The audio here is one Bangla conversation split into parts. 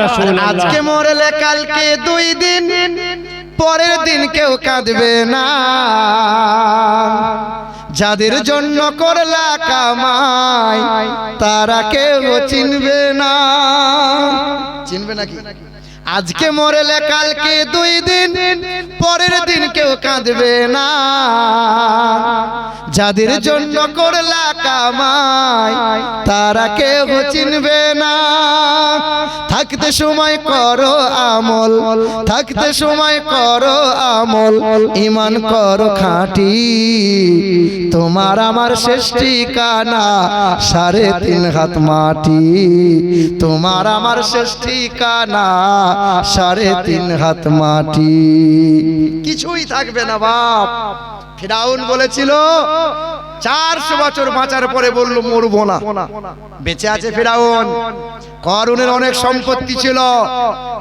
রাসূলুল্লাহ। আজকে মরলে কালকে 2 দিন, পরের দিন কেউ কাঁদবে না। যাদের জন্য করলা কামাই তারা কেউ চিনবে না। চিনবে নাকি? আজকে মরলে কালকে 2 দিন, পরের দিন কেউ কাঁদবে না। যাদের জন্য করলা কামাই তারা কেউ চিনবে না। থাকতে সময় করো আমল, থাকতে সময় করো আমল, ঈমান করো খাঁটি। তোমার আমার শেষ ঠিকানা 3.5 হাত মাটি। তোমার আমার শেষ ঠিকানা 3.5 হাত মাটি। কিছুই থাকবে না বাপ। ফিরাউন বলেছিল 400 বছর বাঁচার পরে বলল মরবো না। বেঁচে আছে ফিরাউন। করুণের অনেক সম্পত্তি ছিল,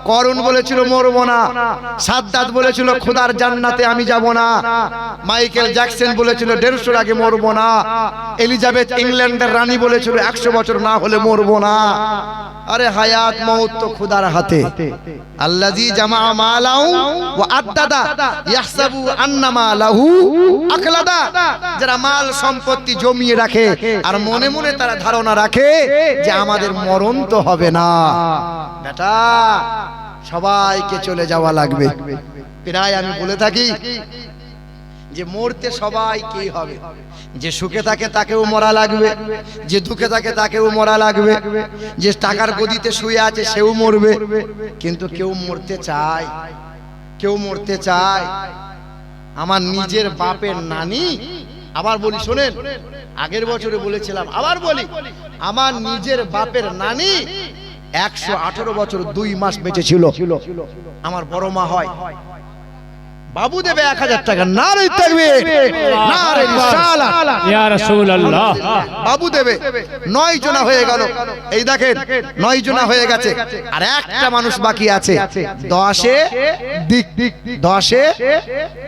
করুণ বলেছিল মরবো না। সাদ্দাত বলেছিল খোদার জান্নাতে আমি যাব না। মাইকেল জ্যাকসন বলেছিল 150 আগে মরবো না। এলিজাবেথ ইংল্যান্ডের রানী বলেছিল 100 বছর না হলে মরবো না। আরে হায়াত মউত তো খোদার হাতে। আল্লাযী জামা মালাহু ওয়া আদ্দাদা ইয়াহসাবু আন্না মালাহু আকলাদা। যারা মাল সম্পত্তি জমিয়ে রাখে আর মনে মনে তারা ধারণা রাখে যে আমাদের মরণ তো হবে না। বেটা সবাইকে চলে যাওয়া লাগবে। প্রায় আমি বলে থাকি যে মরতে সবাইকেই হবে। যে সুখে থাকে তাকেও মরা লাগবে, যে দুঃখে থাকে তাকেও মরা লাগবে, যে টাকার গদিতে শুয়ে আছে সেও মরবে। কিন্তু কেউ মরতে চায়, কেউ মরতে চায়। আমার নিজের বাপের নানি, আবার বলি শোনেন, আগের বছরে বলেছিলাম আবার বলি, আমার নিজের বাপের নানি 118 বছর 2 মাস বেঁচে ছিল। আমার বড় মা হয়। বাবু দেবে 1000 টাকা। নারে তাকবীর, নারে রিসালাত, ইয়া রাসূলুল্লাহ। বাবু দেবে। 9 জনা হয়ে গেল। এই দেখেন 9 জনা হয়ে গেছে, আর একটা মানুষ বাকি আছে। 10 দিক, 10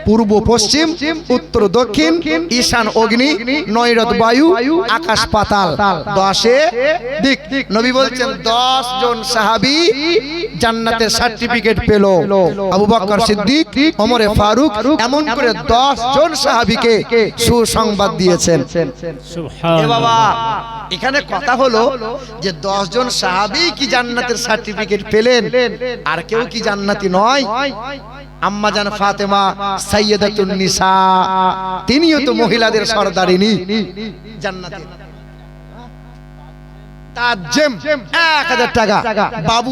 পূর্ব পশ্চিম উত্তর দক্ষিণ ঈশান অগ্নি নৈরত বায়ু আকাশ পাতাল। 10 দিক। নবী বলছেন 10 জন সাহাবী জান্নাতের সার্টিফিকেট পেল। আবু বকর সিদ্দিক, ওমর ফারুক, এমন করে 10 জন সাহাবীকে সুসংবাদ দিয়েছেন। সুবহানাল্লাহ। এ বাবা, এখানে কথা হলো যে 10 জন সাহাবী কি জান্নাতের সার্টিফিকেট পেলেন, আর কেউ কি জান্নাতি নয়? আম্মা জান ফাতেমা সাইয়্যিদাতুন নিসা, তিনিও তো মহিলাদের সরদারিনী, জান্নাতে। তাজ্জেম 1000 টাকা বাবু